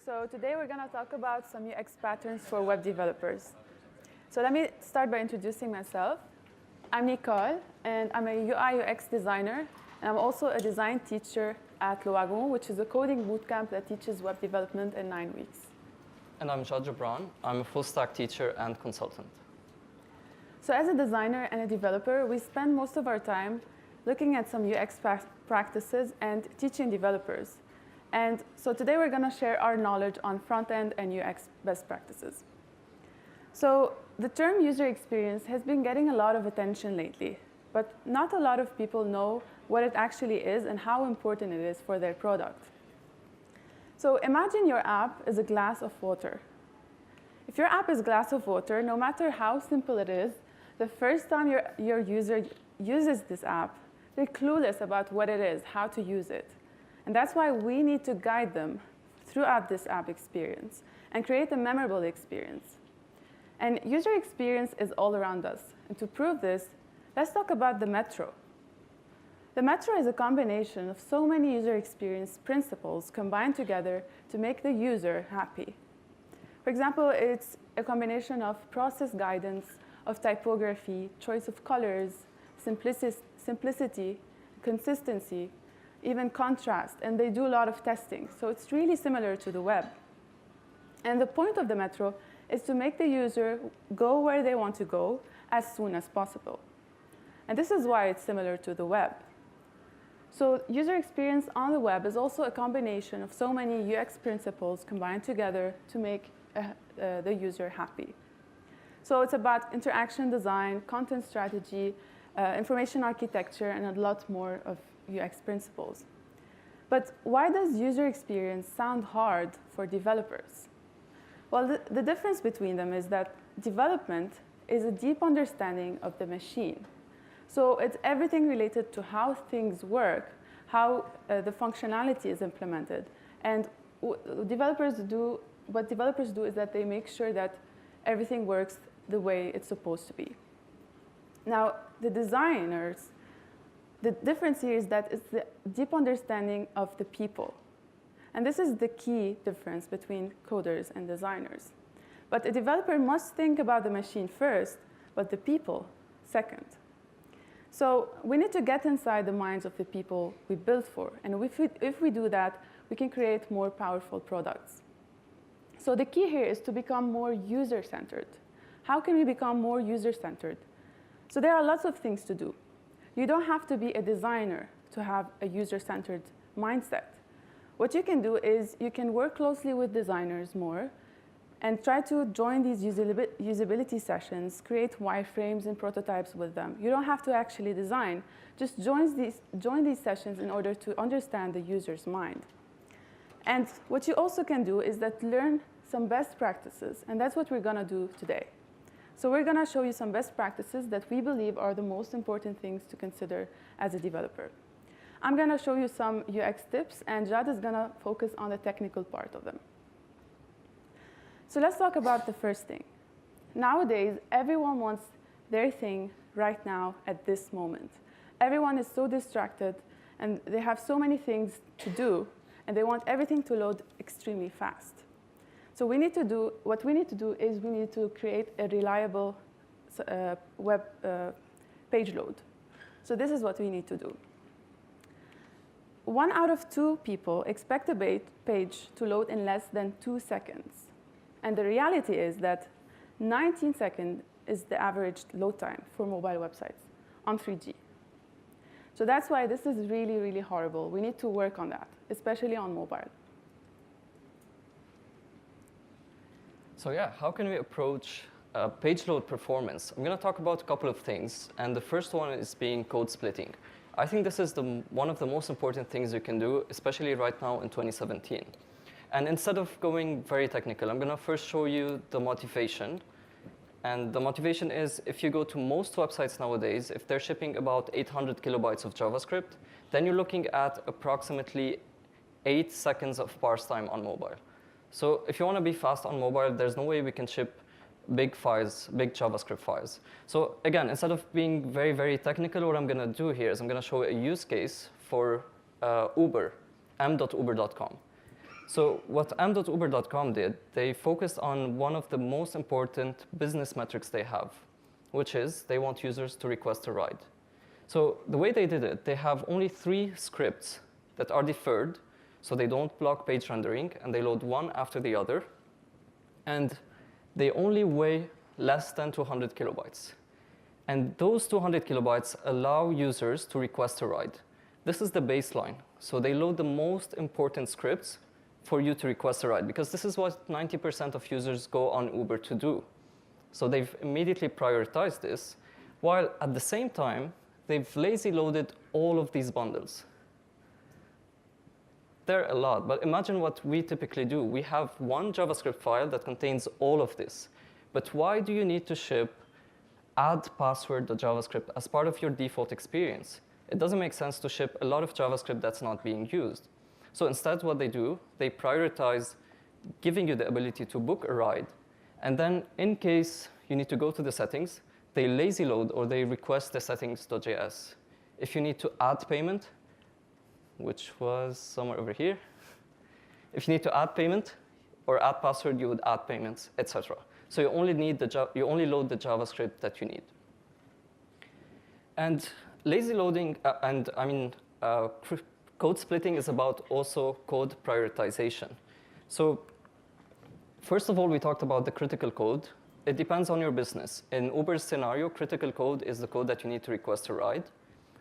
So today we're going to talk about some UX patterns for web developers. So let me start by introducing myself. I'm Nicole, and I'm a UI UX designer, and I'm also a design teacher at Loagon, which is a coding bootcamp that teaches web development in 9 weeks. And I'm Jad Joubran. I'm a full-stack teacher and consultant. So as a designer and a developer, we spend most of our time looking at some UX practices and teaching developers. And so today we're going to share our knowledge on front-end and UX best practices. So the term user experience has been getting a lot of attention lately, but not a lot of people know what it actually is and how important it is for their product. So imagine your app is a glass of water. If your app is a glass of water, no matter how simple it is, the first time your user uses this app, they're clueless about what it is, how to use it. And that's why we need to guide them throughout this app experience and create a memorable experience. And user experience is all around us. And to prove this, let's talk about the metro. The metro is a combination of so many user experience principles combined together to make the user happy. For example, it's a combination of process guidance, of typography, choice of colors, simplicity, consistency, even contrast, and they do a lot of testing. So it's really similar to the web. And the point of the metro is to make the user go where they want to go as soon as possible. And this is why it's similar to the web. So user experience on the web is also a combination of so many UX principles combined together to make the user happy. So it's about interaction design, content strategy, information architecture, and a lot more of UX principles. But why does user experience sound hard for developers? Well, the difference between them is that development is a deep understanding of the machine. So it's everything related to how things work, how the functionality is implemented. And what developers do is that they make sure that everything works the way it's supposed to be. Now, the designers, the difference here is that it's the deep understanding of the people. And this is the key difference between coders and designers. But a developer must think about the machine first, but the people second. So we need to get inside the minds of the people we build for. And if we do that, we can create more powerful products. So the key here is to become more user-centered. How can we become more user-centered? So there are lots of things to do. You don't have to be a designer to have a user-centered mindset. What you can do is you can work closely with designers more and try to join these usability sessions, create wireframes and prototypes with them. You don't have to actually design. Just join these sessions in order to understand the user's mind. And what you also can do is that learn some best practices, and that's what we're going to do today. So we're going to show you some best practices that we believe are the most important things to consider as a developer. I'm going to show you some UX tips, and Jad is going to focus on the technical part of them. So let's talk about the first thing. Nowadays, everyone wants their thing right now at this moment. Everyone is so distracted, and they have so many things to do, and they want everything to load extremely fast. So what we need to do is we need to create a reliable web page load. So this is what we need to do. 1 out of 2 people expect a page to load in less than 2 seconds. And the reality is that 19 seconds is the average load time for mobile websites on 3G. So that's why this is really, really horrible. We need to work on that, especially on mobile. So yeah, how can we approach page load performance? I'm going to talk about a couple of things, and the first one is being code splitting. I think this is one of the most important things you can do, especially right now in 2017. And instead of going very technical, I'm going to first show you the motivation. And the motivation is, if you go to most websites nowadays, if they're shipping about 800 kilobytes of JavaScript, then you're looking at approximately 8 seconds of parse time on mobile. So if you want to be fast on mobile, there's no way we can ship big files, big JavaScript files. So again, instead of being very, very technical, what I'm going to do here is I'm going to show a use case for Uber, m.uber.com. So what m.uber.com did, they focused on one of the most important business metrics they have, which is they want users to request a ride. So the way they did it, they have only 3 scripts that are deferred, so they don't block page rendering, and they load one after the other. And they only weigh less than 200 kilobytes. And those 200 kilobytes allow users to request a ride. This is the baseline. So they load the most important scripts for you to request a ride, because this is what 90% of users go on Uber to do. So they've immediately prioritized this, while at the same time, they've lazy loaded all of these bundles. They're a lot, but imagine what we typically do. We have one JavaScript file that contains all of this. But why do you need to ship add password.javascript as part of your default experience? It doesn't make sense to ship a lot of JavaScript that's not being used. So instead, what they do, they prioritize giving you the ability to book a ride. And then in case you need to go to the settings, they lazy load or they request the settings.js. If you need to add payment, which was somewhere over here, if you need to add payment or add password, you would add payments, etc. So you only load the JavaScript that you need. And lazy loading, code splitting is about also code prioritization. So first of all, we talked about the critical code. It depends on your business. In Uber's scenario, critical code is the code that you need to request a ride.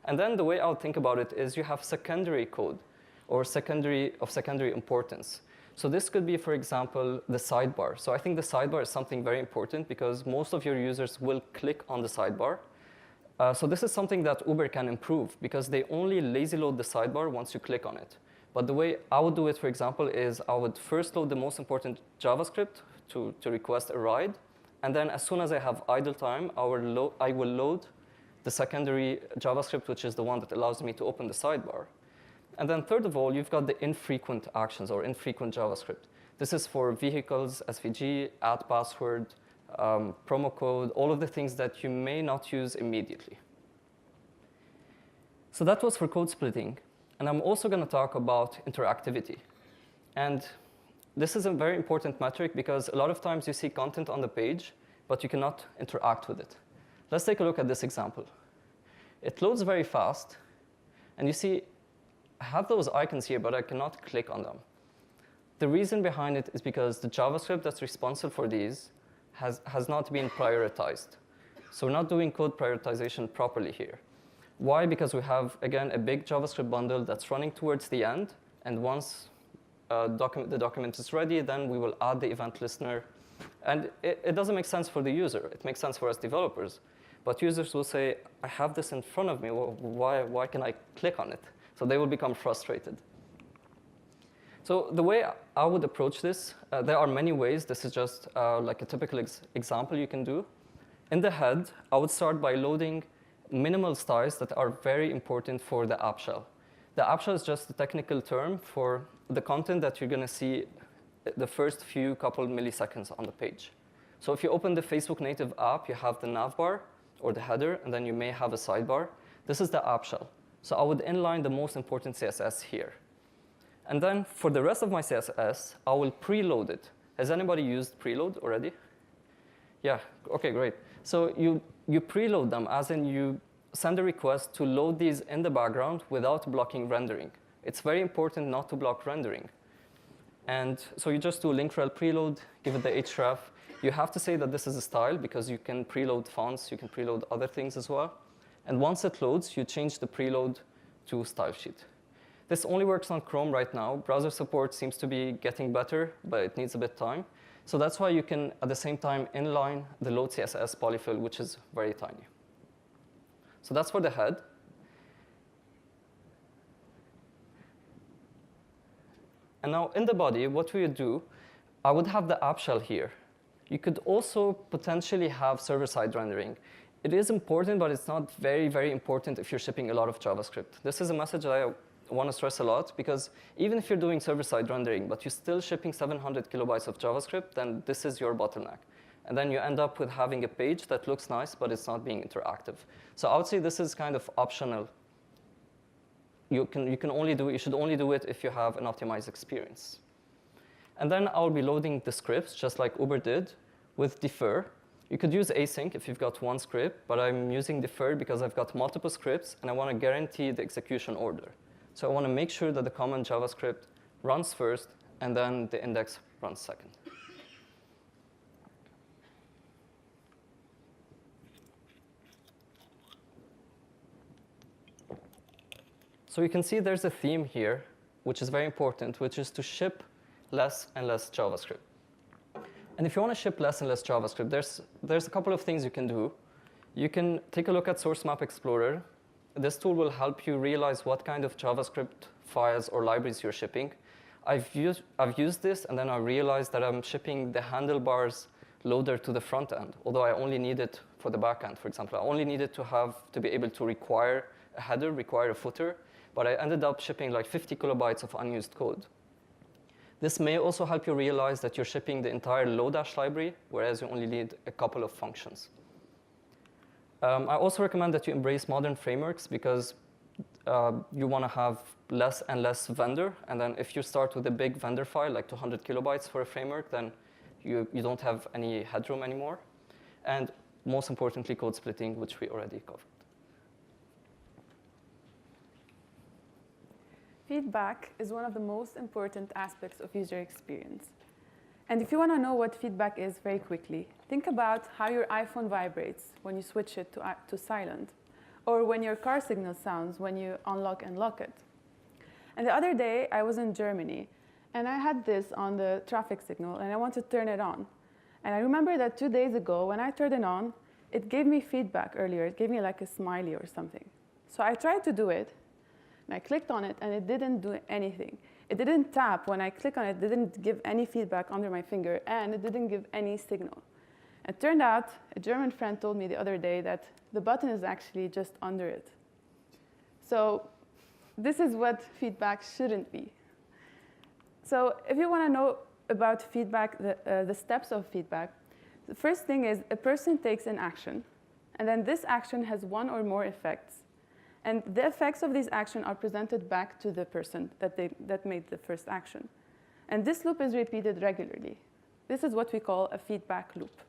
And then the way I would think about it is you have secondary code or secondary importance. So this could be, for example, the sidebar. So I think the sidebar is something very important because most of your users will click on the sidebar. So this is something that Uber can improve because they only lazy load the sidebar once you click on it. But the way I would do it, for example, is I would first load the most important JavaScript to request a ride. And then as soon as I have idle time, I will load the secondary JavaScript, which is the one that allows me to open the sidebar. And then third of all, you've got the infrequent actions or infrequent JavaScript. This is for vehicles, SVG, add password, promo code, all of the things that you may not use immediately. So that was for code splitting. And I'm also going to talk about interactivity. And this is a very important metric because a lot of times you see content on the page, but you cannot interact with it. Let's take a look at this example. It loads very fast, and you see I have those icons here, but I cannot click on them. The reason behind it is because the JavaScript that's responsible for these has not been prioritized. So we're not doing code prioritization properly here. Why? Because we have, again, a big JavaScript bundle that's running towards the end, and once the document is ready, then we will add the event listener. And it doesn't make sense for the user. It makes sense for us developers. But users will say, I have this in front of me. Well, why can I click on it? So they will become frustrated. So the way I would approach this, there are many ways. This is just like a typical example you can do. In the head, I would start by loading minimal styles that are very important for the app shell. The app shell is just a technical term for the content that you're going to see the first few couple milliseconds on the page. So if you open the Facebook native app, you have the navbar or the header, and then you may have a sidebar. This is the app shell. So I would inline the most important CSS here. And then for the rest of my CSS, I will preload it. Has anybody used preload already? Yeah, okay, great. So you preload them, as in you send a request to load these in the background without blocking rendering. It's very important not to block rendering. And so you just do link rel preload, give it the href. You have to say that this is a style because you can preload fonts, you can preload other things as well. And once it loads, you change the preload to style sheet. This only works on Chrome right now. Browser support seems to be getting better, but it needs a bit of time. So that's why you can, at the same time, inline the load CSS polyfill, which is very tiny. So that's for the head. And now in the body, what we would do, I would have the app shell here. You could also potentially have server-side rendering. It is important, but it's not very, very important if you're shipping a lot of JavaScript. This is a message that I want to stress a lot, because even if you're doing server-side rendering, but you're still shipping 700 kilobytes of JavaScript, then this is your bottleneck. And then you end up with having a page that looks nice, but it's not being interactive. So I would say this is kind of optional. You should only do it if you have an optimized experience. And then I'll be loading the scripts, just like Uber did, with defer. You could use async if you've got one script, but I'm using defer because I've got multiple scripts, and I want to guarantee the execution order. So I want to make sure that the common JavaScript runs first, and then the index runs second. So you can see there's a theme here, which is very important, which is to ship less and less JavaScript. And if you want to ship less and less JavaScript, there's a couple of things you can do. You can take a look at Source Map Explorer. This tool will help you realize what kind of JavaScript files or libraries you're shipping. I've used this, and then I realized that I'm shipping the handlebars loader to the front end, although I only need it for the back end, for example. I only needed to be able to require a header, require a footer, but I ended up shipping like 50 kilobytes of unused code. This may also help you realize that you're shipping the entire Lodash library, whereas you only need a couple of functions. I also recommend that you embrace modern frameworks because you want to have less and less vendor. And then if you start with a big vendor file, like 200 kilobytes for a framework, then you don't have any headroom anymore. And most importantly, code splitting, which we already covered. Feedback is one of the most important aspects of user experience. And if you want to know what feedback is very quickly, think about how your iPhone vibrates when you switch it to silent, or when your car signal sounds when you unlock and lock it. And the other day, I was in Germany, and I had this on the traffic signal, and I wanted to turn it on. And I remember that 2 days ago, when I turned it on, it gave me feedback earlier. It gave me like a smiley or something. So I tried to do it, and I clicked on it, and it didn't do anything. It didn't tap. When I click on it, it didn't give any feedback under my finger, and it didn't give any signal. It turned out, a German friend told me the other day that the button is actually just under it. So this is what feedback shouldn't be. So if you want to know about feedback, the steps of feedback, the first thing is a person takes an action, and then this action has one or more effects. And the effects of these actions are presented back to the person that made the first action. And this loop is repeated regularly. This is what we call a feedback loop.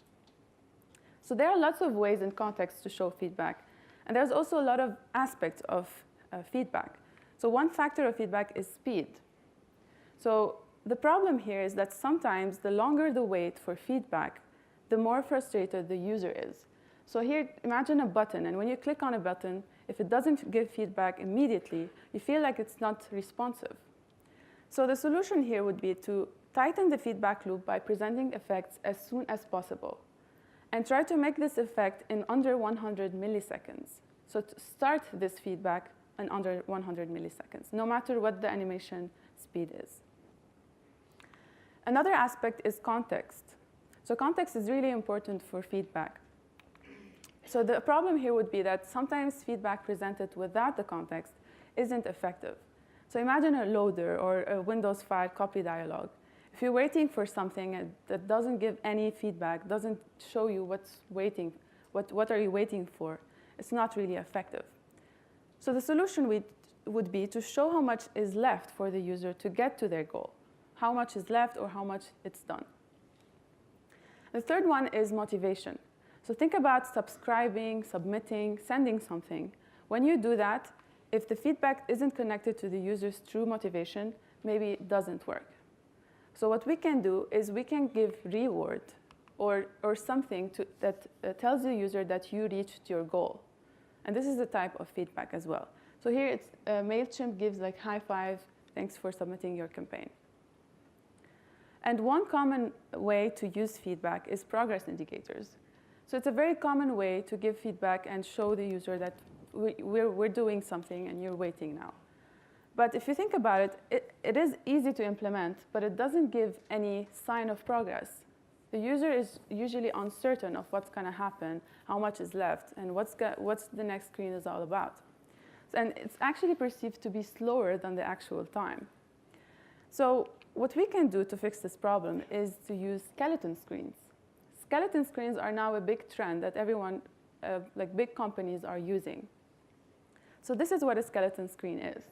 So there are lots of ways and contexts to show feedback. And there's also a lot of aspects of feedback. So one factor of feedback is speed. So the problem here is that sometimes the longer the wait for feedback, the more frustrated the user is. So here, imagine a button. And when you click on a button, if it doesn't give feedback immediately, you feel like it's not responsive. So the solution here would be to tighten the feedback loop by presenting effects as soon as possible, and try to make this effect in under 100 milliseconds. So to start this feedback in under 100 milliseconds, no matter what the animation speed is. Another aspect is context. So context is really important for feedback. So the problem here would be that sometimes feedback presented without the context isn't effective. So imagine a loader or a Windows file copy dialog. If you're waiting for something that doesn't give any feedback, doesn't show you what are you waiting for, it's not really effective. So the solution would be to show how much is left for the user to get to their goal, how much is left or how much it's done. The third one is motivation. So think about subscribing, submitting, sending something. When you do that, if the feedback isn't connected to the user's true motivation, maybe it doesn't work. So what we can do is we can give reward or something that tells the user that you reached your goal. And this is a type of feedback as well. So here it's MailChimp gives like high five, thanks for submitting your campaign. And one common way to use feedback is progress indicators. So it's a very common way to give feedback and show the user that we're doing something and you're waiting now. But if you think about it, it is easy to implement, but it doesn't give any sign of progress. The user is usually uncertain of what's going to happen, how much is left, and what's the next screen is all about. And it's actually perceived to be slower than the actual time. So what we can do to fix this problem is to use skeleton screens. Skeleton screens are now a big trend that everyone, like big companies, are using. So this is what a skeleton screen is.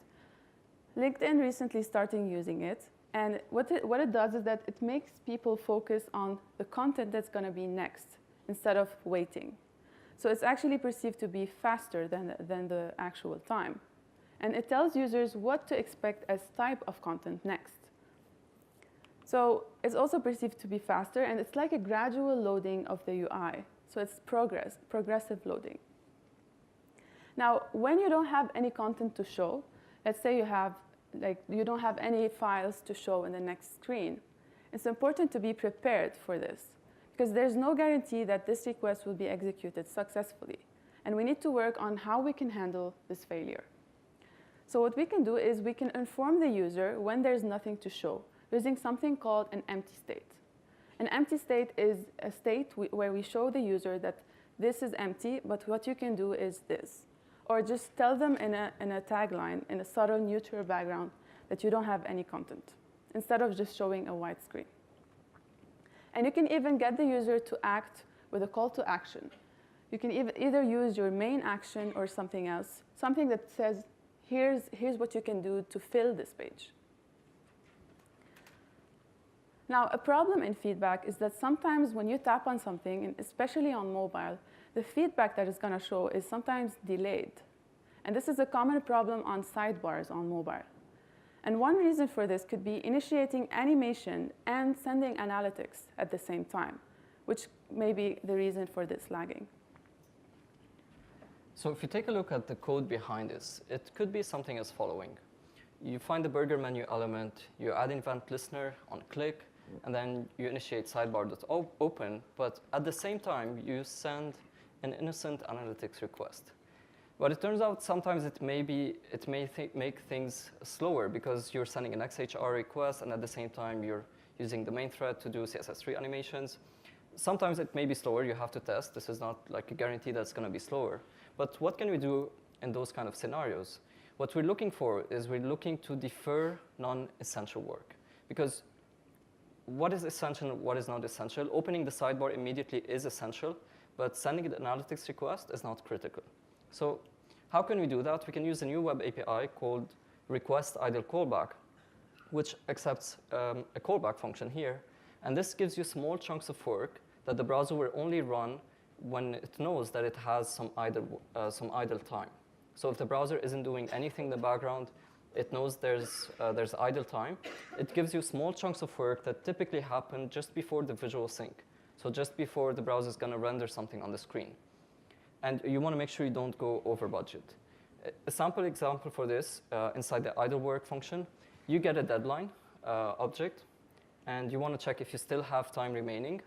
LinkedIn recently started using it, And what it does is that it makes people focus on the content that's going to be next instead of waiting. So it's actually perceived to be faster than the actual time. And it tells users what to expect as type of content next. So it's also perceived to be faster, and it's like a gradual loading of the UI. So it's progressive loading. Now, when you don't have any content to show, let's say you don't have any files to show in the next screen, it's important to be prepared for this, because there's no guarantee that this request will be executed successfully. And we need to work on how we can handle this failure. So what we can do is we can inform the user when there's nothing to show using something called an empty state. An empty state is a state where we show the user that this is empty, but what you can do is this. Or just tell them in a tagline, in a subtle neutral background, that you don't have any content, instead of just showing a white screen. And you can even get the user to act with a call to action. You can either use your main action or something else, something that says, here's what you can do to fill this page. Now, a problem in feedback is that sometimes when you tap on something, and especially on mobile, the feedback that it's going to show is sometimes delayed. And this is a common problem on sidebars on mobile. And one reason for this could be initiating animation and sending analytics at the same time, which may be the reason for this lagging. So if you take a look at the code behind this, it could be something as following. You find the burger menu element, you add event listener on click, and then you initiate sidebar.open, but at the same time, you send an innocent analytics request. But it turns out sometimes it may make things slower because you're sending an XHR request, and at the same time, you're using the main thread to do CSS3 animations. Sometimes it may be slower, you have to test. This is not like a guarantee that it's going to be slower. But what can we do in those kind of scenarios? What we're looking for is we're looking to defer non-essential work. Because what is essential and what is not essential? Opening the sidebar immediately is essential, but sending an analytics request is not critical. So how can we do that? We can use a new web API called request idle callback, which accepts a callback function here. And this gives you small chunks of work that the browser will only run when it knows that it has some idle time. So if the browser isn't doing anything in the background, it knows there's idle time. It gives you small chunks of work that typically happen just before the visual sync. So just before the browser is going to render something on the screen. And you want to make sure you don't go over budget. A sample example for this, inside the idle work function, you get a deadline object, and you want to check if you still have time remaining.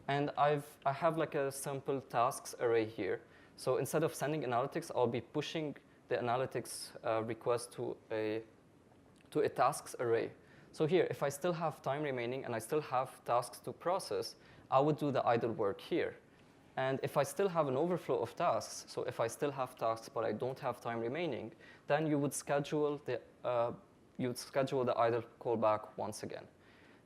And I have like a simple tasks array here. So instead of sending analytics, I'll be pushing the analytics request to a tasks array. So here, if I still have time remaining and I still have tasks to process, I would do the idle work here. And if I still have an overflow of tasks, so if I still have tasks but I don't have time remaining, then you would schedule the idle callback once again.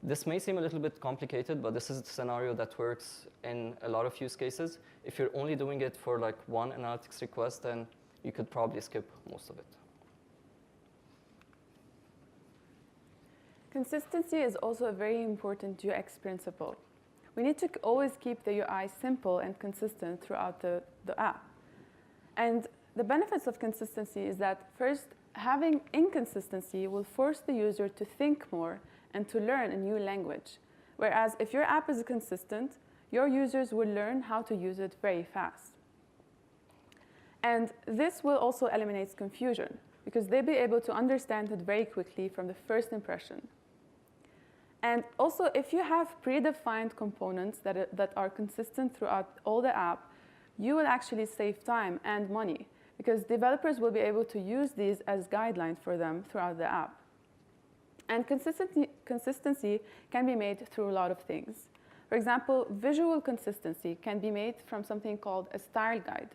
This may seem a little bit complicated, but this is a scenario that works in a lot of use cases. If you're only doing it for like one analytics request, then you could probably skip most of it. Consistency is also a very important UX principle. We need to always keep the UI simple and consistent throughout the app. And the benefits of consistency is that, first, having inconsistency will force the user to think more and to learn a new language. Whereas if your app is consistent, your users will learn how to use it very fast. And this will also eliminate confusion, because they'll be able to understand it very quickly from the first impression. And also, if you have predefined components that are consistent throughout all the app, you will actually save time and money, because developers will be able to use these as guidelines for them throughout the app. And consistency can be made through a lot of things. For example, visual consistency can be made from something called a style guide.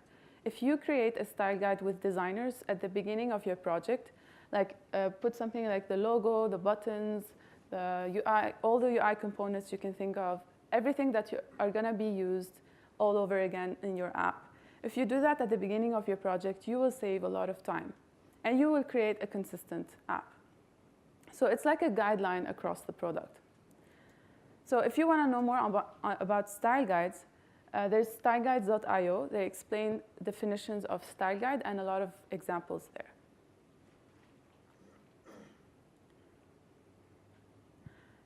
If you create a style guide with designers at the beginning of your project, like put something like the logo, the buttons, the UI, all the UI components you can think of, everything that are going to be used all over again in your app. If you do that at the beginning of your project, you will save a lot of time, and you will create a consistent app. So it's like a guideline across the product. So if you want to know more about style guides, there's styleguides.io. They explain definitions of style guide and a lot of examples there.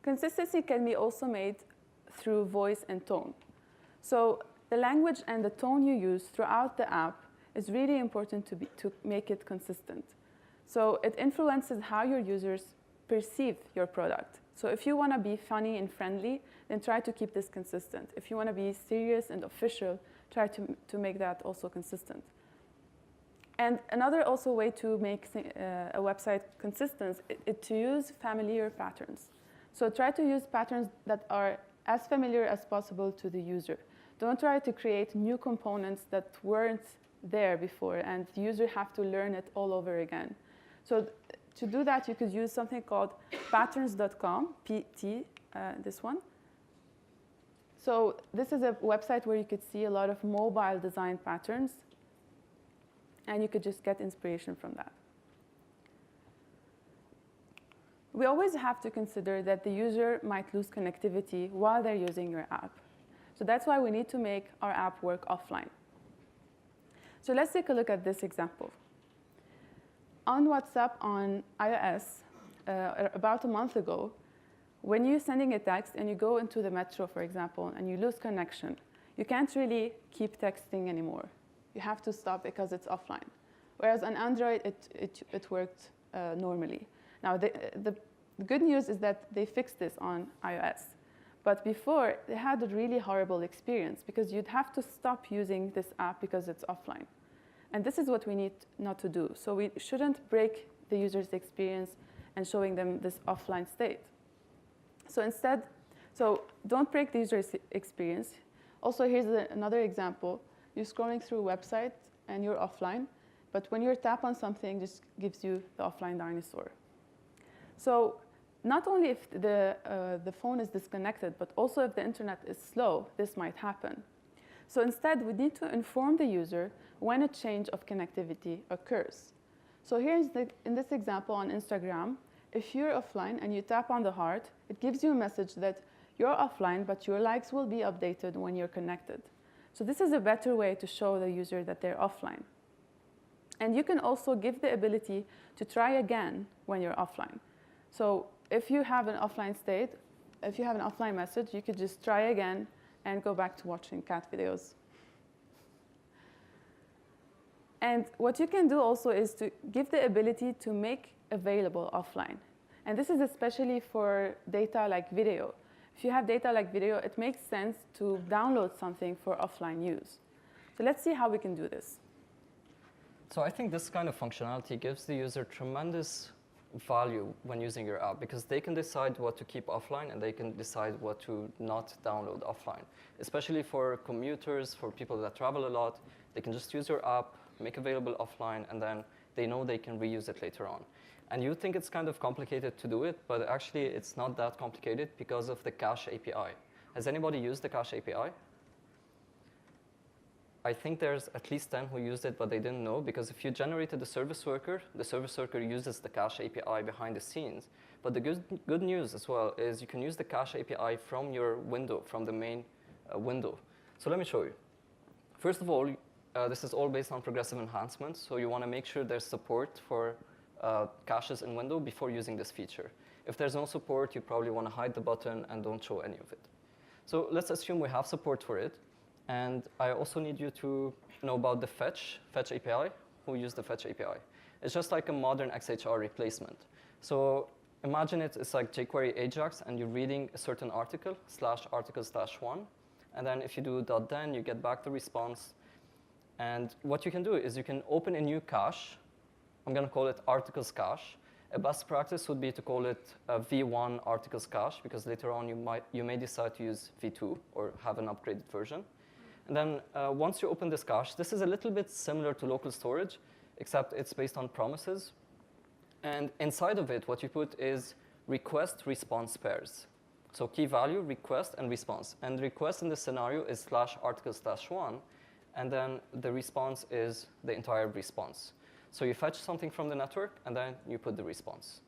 Consistency can be also made through voice and tone. So the language and the tone you use throughout the app is really important to make it consistent. So it influences how your users perceive your product. So if you want to be funny and friendly, then try to keep this consistent. If you want to be serious and official, try to make that also consistent. And another also way to make a website consistent is to use familiar patterns. So try to use patterns that are as familiar as possible to the user. Don't try to create new components that weren't there before, and the user have to learn it all over again. So to do that, you could use something called patterns.com, PT, this one. So this is a website where you could see a lot of mobile design patterns, and you could just get inspiration from that. We always have to consider that the user might lose connectivity while they're using your app. So that's why we need to make our app work offline. So let's take a look at this example. On WhatsApp on iOS, about a month ago, when you're sending a text and you go into the metro, for example, and you lose connection, you can't really keep texting anymore. You have to stop because it's offline. Whereas on Android, it worked normally. Now, the good news is that they fixed this on iOS. But before, they had a really horrible experience because you'd have to stop using this app because it's offline. And this is what we need not to do. So we shouldn't break the user's experience and showing them this offline state. So instead, don't break the user's experience. Also, here's another example. You're scrolling through a website and you're offline, but when you tap on something, it just gives you the offline dinosaur. So not only if the phone is disconnected, but also if the internet is slow, this might happen. So instead, we need to inform the user when a change of connectivity occurs. So in this example on Instagram, if you're offline and you tap on the heart, it gives you a message that you're offline, but your likes will be updated when you're connected. So this is a better way to show the user that they're offline. And you can also give the ability to try again when you're offline. So if you have an offline state, if you have an offline message, you could just try again and go back to watching cat videos. And what you can do also is to give the ability to make available offline. And this is especially for data like video. If you have data like video, it makes sense to download something for offline use. So let's see how we can do this. So I think this kind of functionality gives the user tremendous value when using your app, because they can decide what to keep offline and they can decide what to not download offline. Especially for commuters, for people that travel a lot, they can just use your app, make available offline, and then they know they can reuse it later on. And you think it's kind of complicated to do it, but actually it's not that complicated because of the Cache API. Has anybody used the Cache API? I think there's at least 10 who used it, but they didn't know, because if you generated the service worker uses the Cache API behind the scenes. But the good news as well is you can use the Cache API from your window, from the main window. So let me show you. First of all, this is all based on progressive enhancement, so you want to make sure there's support for caches in window before using this feature. If there's no support, you probably want to hide the button and don't show any of it. So let's assume we have support for it. And I also need you to know about the Fetch API. Who used the Fetch API? It's just like a modern XHR replacement. So imagine it's like jQuery Ajax, and you're reading a certain article, /article/1. And then if you do .then, you get back the response. And what you can do is you can open a new cache. I'm going to call it articles cache. A best practice would be to call it V1 articles cache, because later on you may decide to use V2 or have an upgraded version. And then once you open this cache, this is a little bit similar to local storage, except it's based on promises. And inside of it, what you put is request-response pairs. So key value, request, and response. And request in this scenario is /articles/1, and then the response is the entire response. So you fetch something from the network, and then you put the response.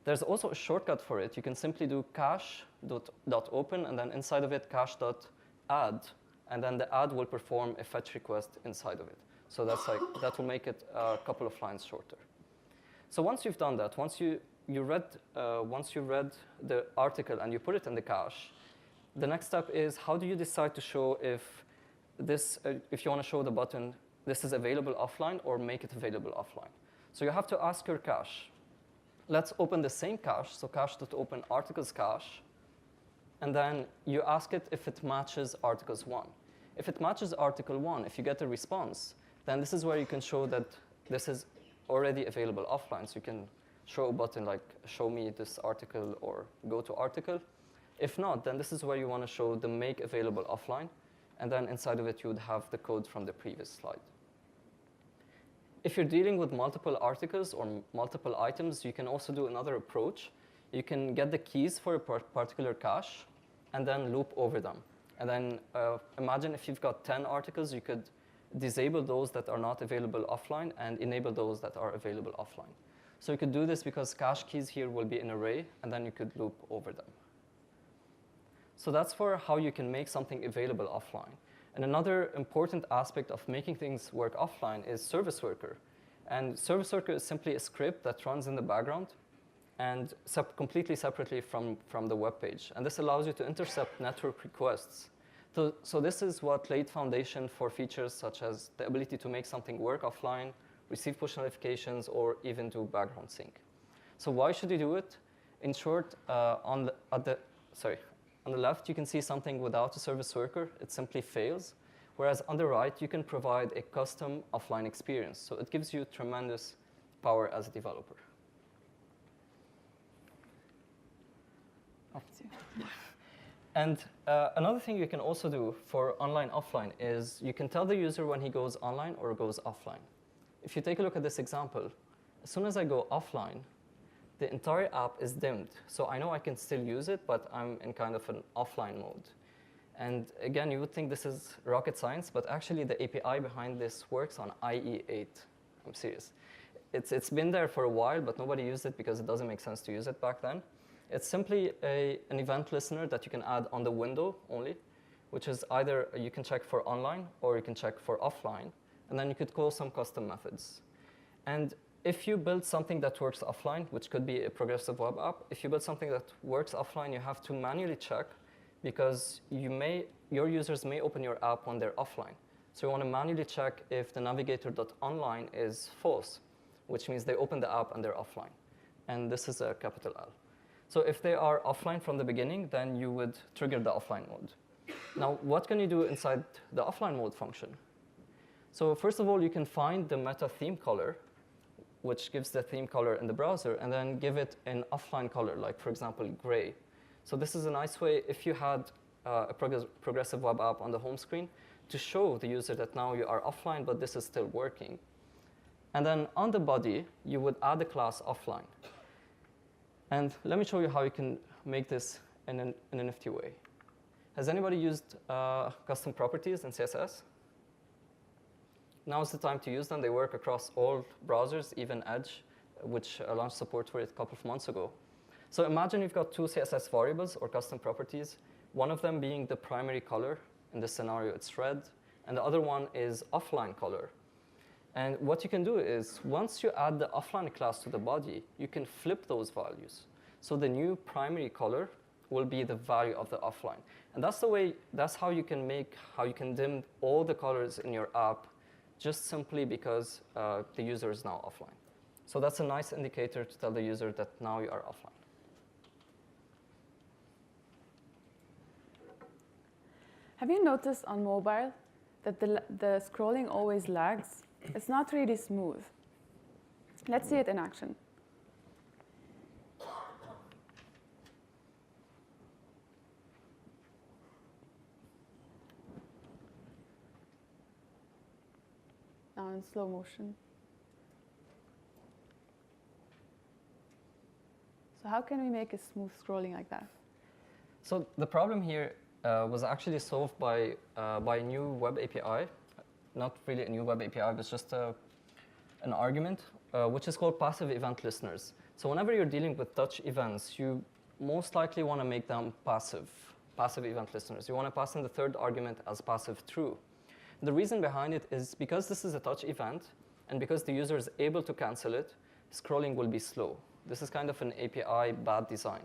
There's also a shortcut for it. You can simply do cache.open, and then inside of it, cache.add, and then the add will perform a fetch request inside of it. So that will make it a couple of lines shorter. So once you've done that, once you read the article and you put it in the cache, the next step is how do you decide to show if you want to show the button this is available offline or make it available offline. So you have to ask your cache. Let's open the same cache, so cache.open articles cache, and then you ask it if it matches articles 1. If it matches article 1, if you get a response, then this is where you can show that this is already available offline. So you can show a button like show me this article or go to article. If not, then this is where you want to show the make available offline, and then inside of it you would have the code from the previous slide. If you're dealing with multiple articles or multiple items, you can also do another approach. You can get the keys for a particular cache and then loop over them. And then imagine if you've got 10 articles, you could disable those that are not available offline and enable those that are available offline. So you could do this because cache keys here will be an array, and then you could loop over them. So that's for how you can make something available offline. And another important aspect of making things work offline is service worker. And service worker is simply a script that runs in the background and completely separately from the web page. And this allows you to intercept network requests. So this is what laid foundation for features such as the ability to make something work offline, receive push notifications, or even do background sync. So why should you do it? In short, on the left, you can see something without a service worker. It simply fails. Whereas on the right, you can provide a custom offline experience. So it gives you tremendous power as a developer. And another thing you can also do for online offline is you can tell the user when he goes online or goes offline. If you take a look at this example, as soon as I go offline, the entire app is dimmed. So I know I can still use it, but I'm in kind of an offline mode. And again, you would think this is rocket science, but actually the API behind this works on IE8. I'm serious. It's been there for a while, but nobody used it because it doesn't make sense to use it back then. It's simply an event listener that you can add on the window only, which is either you can check for online or you can check for offline. And then you could call some custom methods. And if you build something that works offline, which could be a progressive web app, if you build something that works offline, you have to manually check because your users may open your app when they're offline. So you want to manually check if the navigator.online is false, which means they open the app and they're offline. And this is a capital L. So if they are offline from the beginning, then you would trigger the offline mode. Now, what can you do inside the offline mode function? So first of all, you can find the meta theme color, which gives the theme color in the browser, and then give it an offline color, like, for example, gray. So this is a nice way, if you had a progressive web app on the home screen, to show the user that now you are offline, but this is still working. And then on the body, you would add a class offline. And let me show you how you can make this in a nifty way. Has anybody used custom properties in CSS? Now is the time to use them. They work across all browsers, even Edge, which launched support for it a couple of months ago. So imagine you've got two CSS variables or custom properties, one of them being the primary color. In this scenario, it's red. And the other one is offline color. And what you can do is, once you add the offline class to the body, you can flip those values. So the new primary color will be the value of the offline. And that's how you can dim all the colors in your app just simply because the user is now offline. So that's a nice indicator to tell the user that now you are offline. Have you noticed on mobile that the scrolling always lags? It's not really smooth. Let's see it in action. Now in slow motion. So how can we make a smooth scrolling like that? So the problem here was actually solved by a new web API. Not really a new web API, but just an argument, which is called passive event listeners. So whenever you're dealing with touch events, you most likely want to make them passive event listeners. You want to pass in the third argument as passive true. The reason behind it is because this is a touch event, and because the user is able to cancel it, scrolling will be slow. This is kind of an API bad design.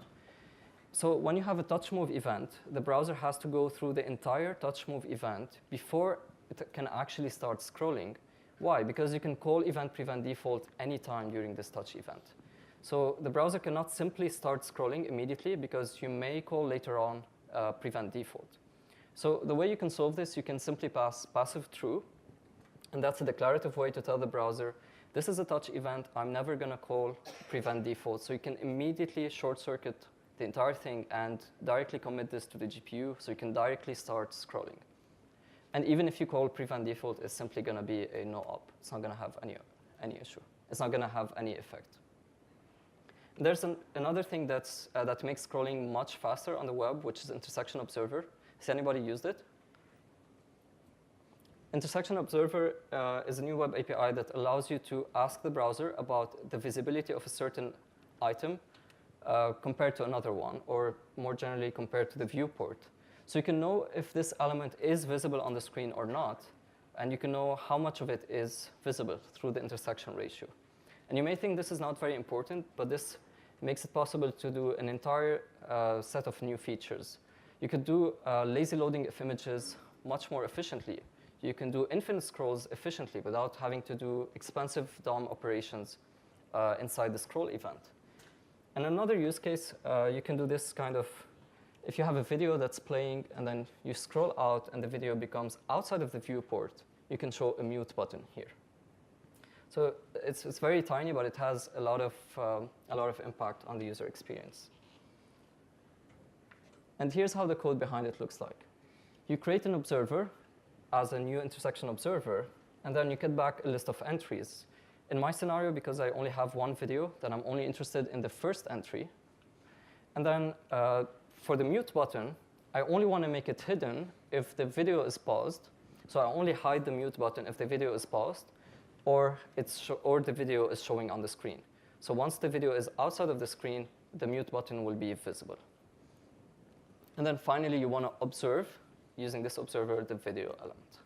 So when you have a touch move event, the browser has to go through the entire touch move event before it can actually start scrolling. Why? Because you can call event prevent default anytime during this touch event. So the browser cannot simply start scrolling immediately because you may call later on prevent default. So the way you can solve this, you can simply pass passive true, and that's a declarative way to tell the browser, this is a touch event, I'm never going to call prevent default. So you can immediately short circuit the entire thing and directly commit this to the GPU, so you can directly start scrolling. And even if you call prevent default, it's simply going to be a no op. It's not going to have any issue. It's not going to have any effect. There's another thing that makes scrolling much faster on the web, which is Intersection Observer. Has anybody used it? Intersection Observer is a new web API that allows you to ask the browser about the visibility of a certain item compared to another one, or more generally compared to the viewport. So you can know if this element is visible on the screen or not, and you can know how much of it is visible through the intersection ratio. And you may think this is not very important, but this makes it possible to do an entire set of new features. You could do lazy loading of images much more efficiently. You can do infinite scrolls efficiently without having to do expensive DOM operations inside the scroll event. And another use case, you can do this kind of, if you have a video that's playing and then you scroll out and the video becomes outside of the viewport, you can show a mute button here. So it's very tiny, but it has a lot of impact on the user experience. And here's how the code behind it looks like. You create an observer as a new intersection observer, and then you get back a list of entries. In my scenario, because I only have one video, then I'm only interested in the first entry. And then for the mute button, I only want to make it hidden if the video is paused. So I only hide the mute button if the video is paused, or the video is showing on the screen. So once the video is outside of the screen, the mute button will be visible. And then finally, you want to observe, using this observer, the video element.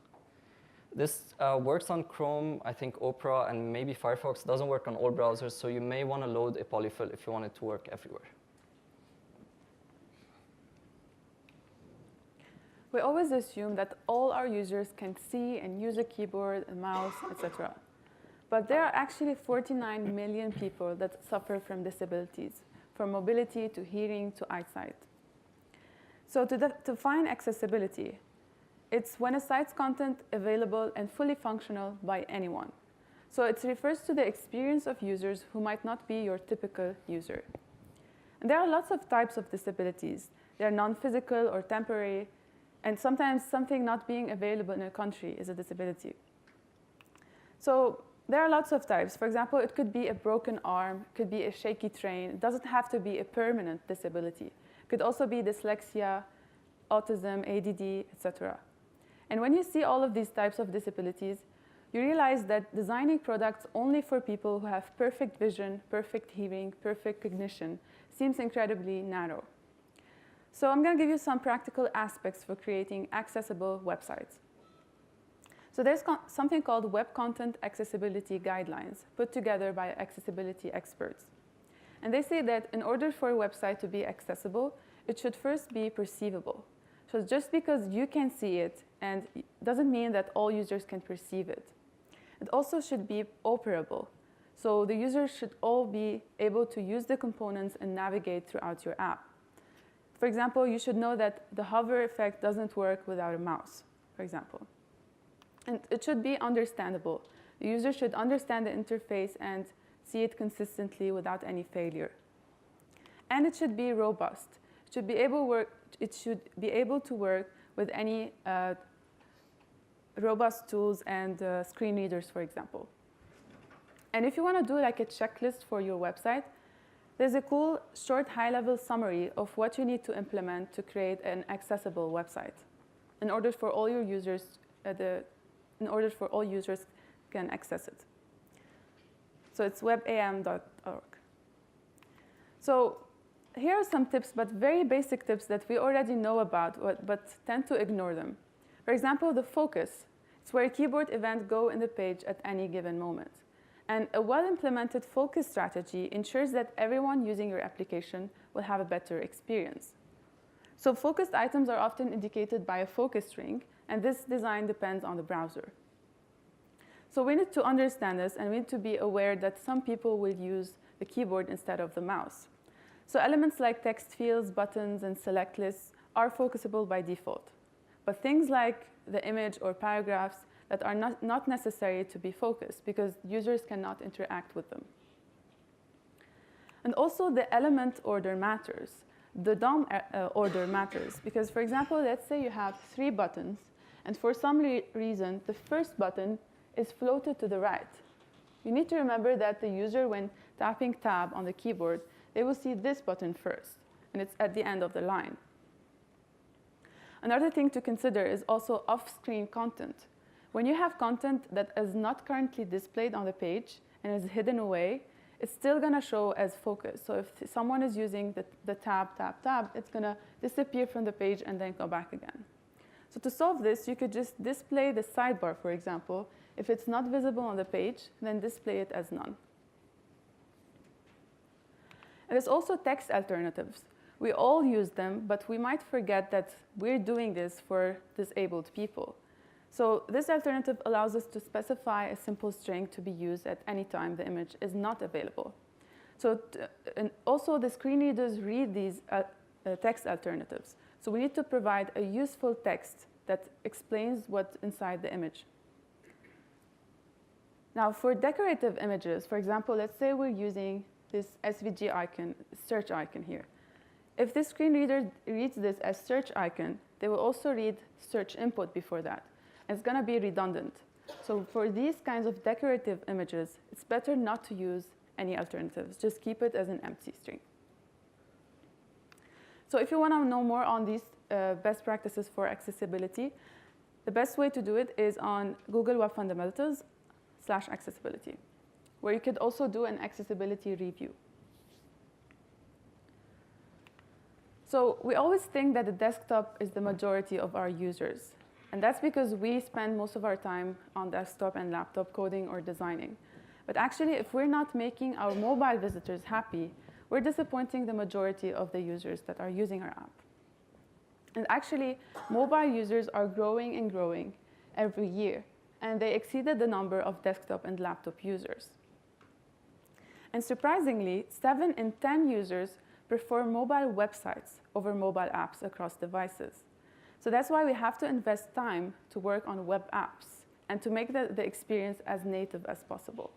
This works on Chrome, I think Opera, and maybe Firefox. It doesn't work on all browsers, so you may want to load a polyfill if you want it to work everywhere. We always assume that all our users can see and use a keyboard, a mouse, etc. But there are actually 49 million people that suffer from disabilities, from mobility to hearing to eyesight. So to define accessibility, it's when a site's content available and fully functional by anyone. So it refers to the experience of users who might not be your typical user. And there are lots of types of disabilities. They're non-physical or temporary, and sometimes something not being available in a country is a disability. So there are lots of types. For example, it could be a broken arm, it could be a shaky train. It doesn't have to be a permanent disability. It could also be dyslexia, autism, ADD, etc. And when you see all of these types of disabilities, you realize that designing products only for people who have perfect vision, perfect hearing, perfect cognition seems incredibly narrow. So I'm going to give you some practical aspects for creating accessible websites. So there's something called Web Content Accessibility Guidelines put together by accessibility experts. And they say that in order for a website to be accessible, it should first be perceivable. So just because you can see it and doesn't mean that all users can perceive it. It also should be operable. So the users should all be able to use the components and navigate throughout your app. For example, you should know that the hover effect doesn't work without a mouse, for example. And it should be understandable. The user should understand the interface and see it consistently without any failure. And it should be robust. It should be able to work with any robust tools and screen readers, for example. And if you want to do like a checklist for your website, there's a cool short high-level summary of what you need to implement to create an accessible website in order for all your users can access it. So it's webam.org. So here are some tips, but very basic tips that we already know about, but tend to ignore them. For example, the focus. It's where keyboard events go in the page at any given moment. And a well-implemented focus strategy ensures that everyone using your application will have a better experience. So focused items are often indicated by a focus string, and this design depends on the browser. So we need to understand this, and we need to be aware that some people will use the keyboard instead of the mouse. So elements like text fields, buttons, and select lists are focusable by default. But things like the image or paragraphs that are not necessary to be focused because users cannot interact with them. And also the element order matters. The DOM order matters because, for example, let's say you have 3 buttons, and for some reason, the first button is floated to the right. You need to remember that the user, when tapping tab on the keyboard, they will see this button first, and it's at the end of the line. Another thing to consider is also off-screen content. When you have content that is not currently displayed on the page and is hidden away, it's still going to show as focus. So if someone is using the tab, it's going to disappear from the page and then go back again. So to solve this, you could just display the sidebar, for example. If it's not visible on the page, then display it as none. And there's also text alternatives. We all use them, but we might forget that we're doing this for disabled people. So this alternative allows us to specify a simple string to be used at any time the image is not available. So and also the screen readers read these text alternatives. So we need to provide a useful text that explains what's inside the image. Now for decorative images, for example, let's say we're using this SVG icon, search icon here. If the screen reader reads this as search icon, they will also read search input before that. It's going to be redundant. So for these kinds of decorative images, it's better not to use any alternatives. Just keep it as an empty string. So if you want to know more on these best practices for accessibility, the best way to do it is on Google Web Fundamentals/accessibility, where you could also do an accessibility review. So we always think that the desktop is the majority of our users. And that's because we spend most of our time on desktop and laptop coding or designing. But actually, if we're not making our mobile visitors happy, we're disappointing the majority of the users that are using our app. And actually, mobile users are growing and growing every year, and they exceeded the number of desktop and laptop users. And surprisingly, 7 in 10 users prefer mobile websites over mobile apps across devices. So that's why we have to invest time to work on web apps and to make the experience as native as possible.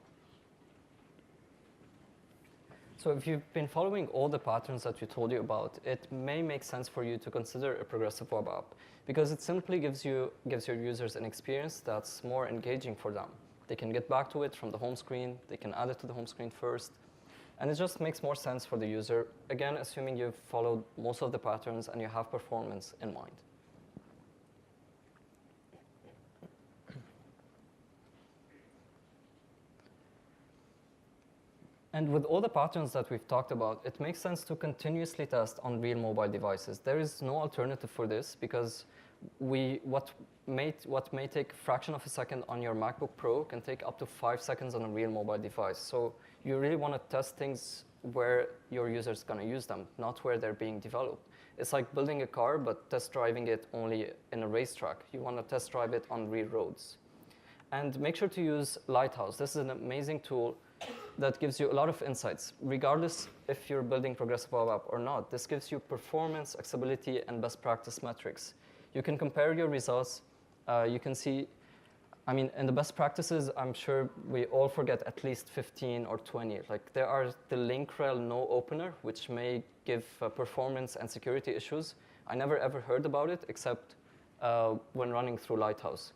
So if you've been following all the patterns that we told you about, it may make sense for you to consider a progressive web app because it simply gives your users an experience that's more engaging for them. They can get back to it from the home screen, they can add it to the home screen first, and it just makes more sense for the user, again, assuming you've followed most of the patterns and you have performance in mind. And with all the patterns that we've talked about, it makes sense to continuously test on real mobile devices. There is no alternative for this because what may take a fraction of a second on your MacBook Pro can take up to 5 seconds on a real mobile device. So you really want to test things where your user is going to use them, not where they're being developed. It's like building a car, but test driving it only in a racetrack. You want to test drive it on real roads. And make sure to use Lighthouse. This is an amazing tool that gives you a lot of insights, regardless if you're building progressive web app or not. This gives you performance, accessibility, and best practice metrics. You can compare your results. You can see, I mean, in the best practices, I'm sure we all forget at least 15 or 20. Like there are the link rel no opener, which may give performance and security issues. I never ever heard about it except when running through Lighthouse.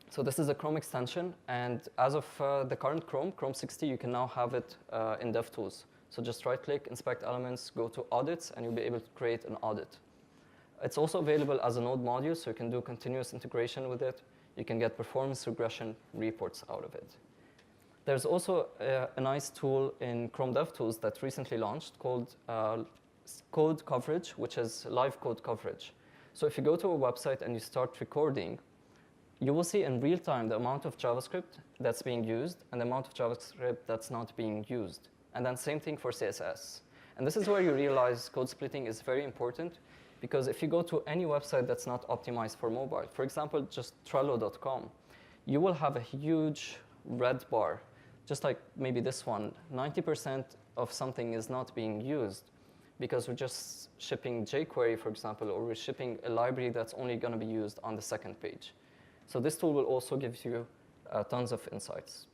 So this is a Chrome extension, and as of the current Chrome 60, you can now have it in DevTools. So just right-click, inspect elements, go to audits, and you'll be able to create an audit. It's also available as a node module, so you can do continuous integration with it. You can get performance regression reports out of it. There's also a nice tool in Chrome DevTools that recently launched called code coverage, which is live code coverage. So if you go to a website and you start recording, you will see in real time the amount of JavaScript that's being used and the amount of JavaScript that's not being used. And then same thing for CSS. And this is where you realize code splitting is very important, because if you go to any website that's not optimized for mobile, for example, just Trello.com, you will have a huge red bar, just like maybe this one. 90% of something is not being used because we're just shipping jQuery, for example, or we're shipping a library that's only going to be used on the second page. So this tool will also give you tons of insights.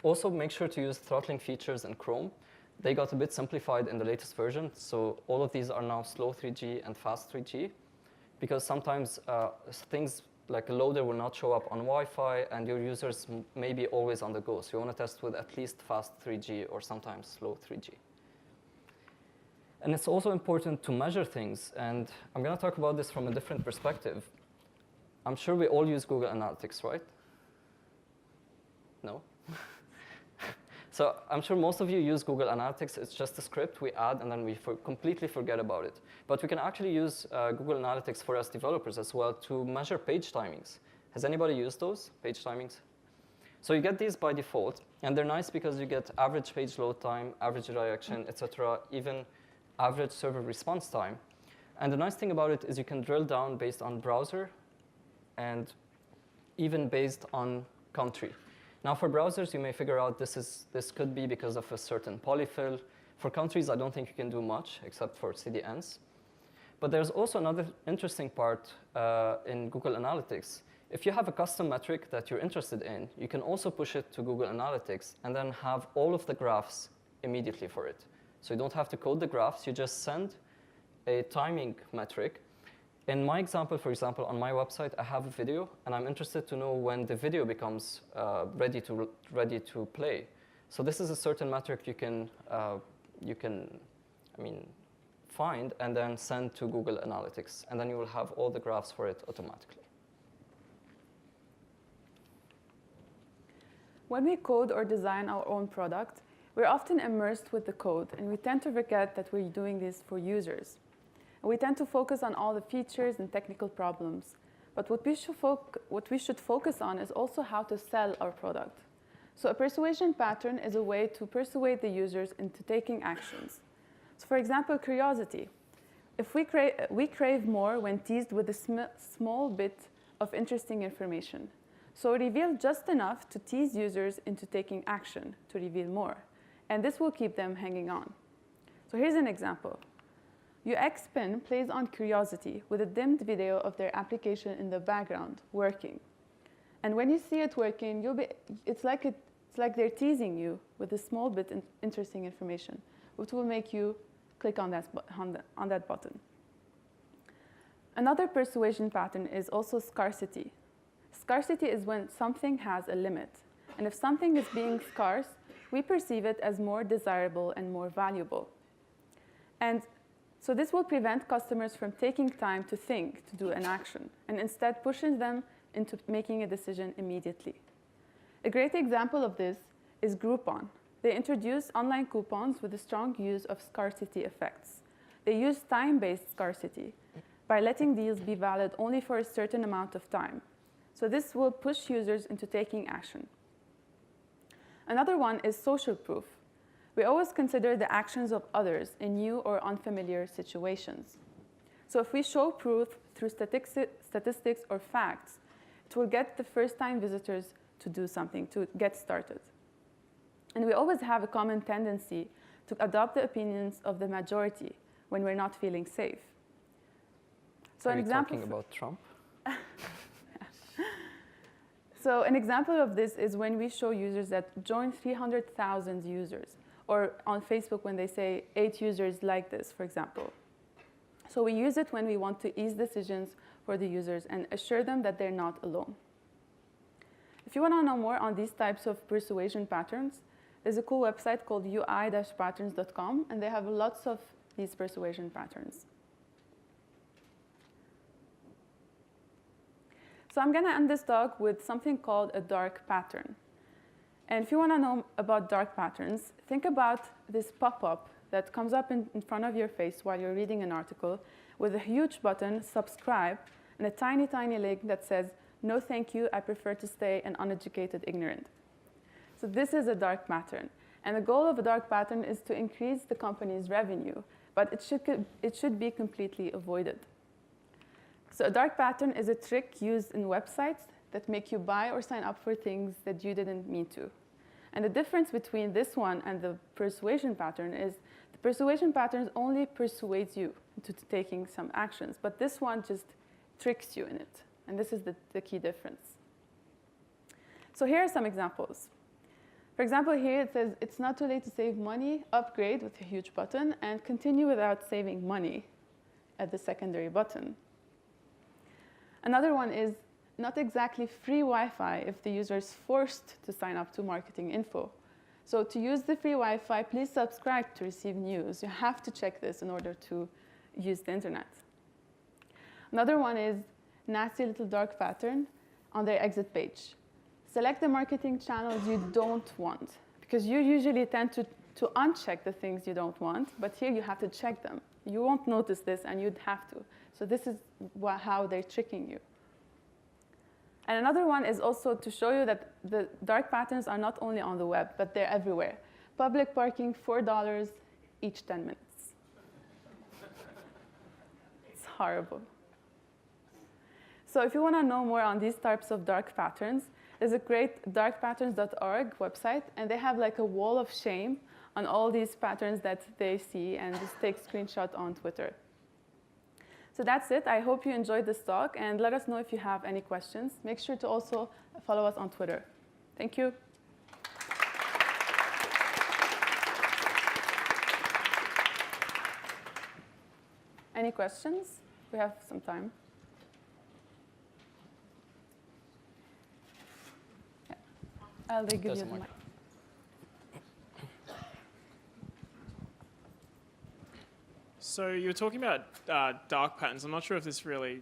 Also, make sure to use throttling features in Chrome. They got a bit simplified in the latest version, so all of these are now slow 3G and fast 3G, because sometimes things like a loader will not show up on Wi-Fi, and your users may be always on the go. So you want to test with at least fast 3G or sometimes slow 3G. And it's also important to measure things, and I'm going to talk about this from a different perspective. I'm sure we all use Google Analytics, right? No? So I'm sure most of you use Google Analytics. It's just a script we add, and then we completely forget about it. But we can actually use Google Analytics for us developers as well to measure page timings. Has anybody used those, page timings? So you get these by default, and they're nice because you get average page load time, average redirection, etc., even average server response time. And the nice thing about it is you can drill down based on browser and even based on country. Now, for browsers, you may figure out this could be because of a certain polyfill. For countries, I don't think you can do much except for CDNs. But there's also another interesting part in Google Analytics. If you have a custom metric that you're interested in, you can also push it to Google Analytics and then have all of the graphs immediately for it. So you don't have to code the graphs. You just send a timing metric. In my example, for example, on my website, I have a video, and I'm interested to know when the video becomes ready to play. So this is a certain metric you can find and then send to Google Analytics, and then you will have all the graphs for it automatically. When we code or design our own product, we're often immersed with the code, and we tend to forget that we're doing this for users. We tend to focus on all the features and technical problems. But what we should focus on is also how to sell our product. So a persuasion pattern is a way to persuade the users into taking actions. So for example, curiosity. If we crave more when teased with a small bit of interesting information. So reveal just enough to tease users into taking action to reveal more. And this will keep them hanging on. So here's an example. UX Pin plays on curiosity with a dimmed video of their application in the background working. And when you see it working, it's like they're teasing you with a small bit of interesting information, which will make you click on that button. Another persuasion pattern is also scarcity. Scarcity is when something has a limit. And if something is being scarce, we perceive it as more desirable and more valuable. And so this will prevent customers from taking time to think, to do an action, and instead pushes them into making a decision immediately. A great example of this is Groupon. They introduced online coupons with a strong use of scarcity effects. They use time-based scarcity by letting deals be valid only for a certain amount of time. So this will push users into taking action. Another one is social proof. We always consider the actions of others in new or unfamiliar situations. So if we show proof through statistics or facts, it will get the first-time visitors to do something, to get started. And we always have a common tendency to adopt the opinions of the majority when we're not feeling safe. So Are you talking about Trump? So an example of this is when we show users that join 300,000 users, or on Facebook when they say 8 users like this, for example. So we use it when we want to ease decisions for the users and assure them that they're not alone. If you want to know more on these types of persuasion patterns, there's a cool website called ui-patterns.com, and they have lots of these persuasion patterns. So I'm going to end this talk with something called a dark pattern. And if you want to know about dark patterns, think about this pop-up that comes up in front of your face while you're reading an article with a huge button, subscribe, and a tiny, tiny link that says, no thank you, I prefer to stay an uneducated ignorant. So this is a dark pattern. And the goal of a dark pattern is to increase the company's revenue, but it should be completely avoided. So a dark pattern is a trick used in websites that make you buy or sign up for things that you didn't mean to. And the difference between this one and the persuasion pattern is the persuasion pattern only persuades you into taking some actions, but this one just tricks you in it. And this is the key difference. So here are some examples. For example, here it says, it's not too late to save money, upgrade with a huge button, and continue without saving money at the secondary button. Another one is not exactly free Wi-Fi if the user is forced to sign up to marketing info. So to use the free Wi-Fi, please subscribe to receive news. You have to check this in order to use the internet. Another one is nasty little dark pattern on their exit page. Select the marketing channels you don't want, because you usually tend to uncheck the things you don't want, but here you have to check them. You won't notice this, and you'd have to. So this is how they're tricking you. And another one is also to show you that the dark patterns are not only on the web, but they're everywhere. Public parking, $4 each 10 minutes. It's horrible. So if you want to know more on these types of dark patterns, there's a great darkpatterns.org website, and they have like a wall of shame on all these patterns that they see, and just take screenshots on Twitter. So that's it. I hope you enjoyed this talk, and let us know if you have any questions. Make sure to also follow us on Twitter. Thank you. Any questions? We have some time. I'll give you the mic. So you were talking about dark patterns. I'm not sure if this really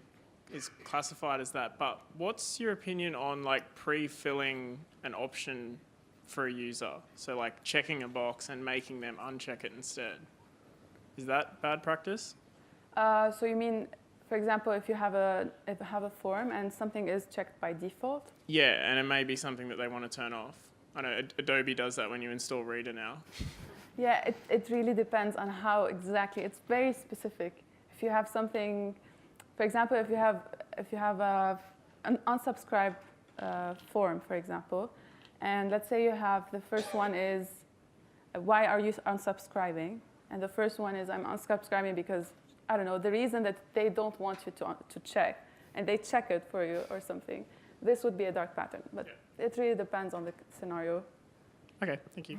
is classified as that, but what's your opinion on like pre-filling an option for a user? So like checking a box and making them uncheck it instead. Is that bad practice? So you mean, for example, if you have a form and something is checked by default? Yeah, and it may be something that they want to turn off. I know Adobe does that when you install Reader now. Yeah, it really depends on how exactly. It's very specific. If you have something, for example, if you have an unsubscribe form, for example, and let's say you have the first one is, why are you unsubscribing? And the first one is, I'm unsubscribing because, I don't know, the reason that they don't want you to check, and they check it for you or something. This would be a dark pattern, but yeah, it really depends on the scenario. Okay, thank you.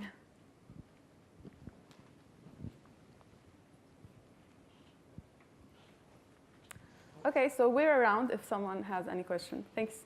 Okay, so we're around if someone has any question. Thanks.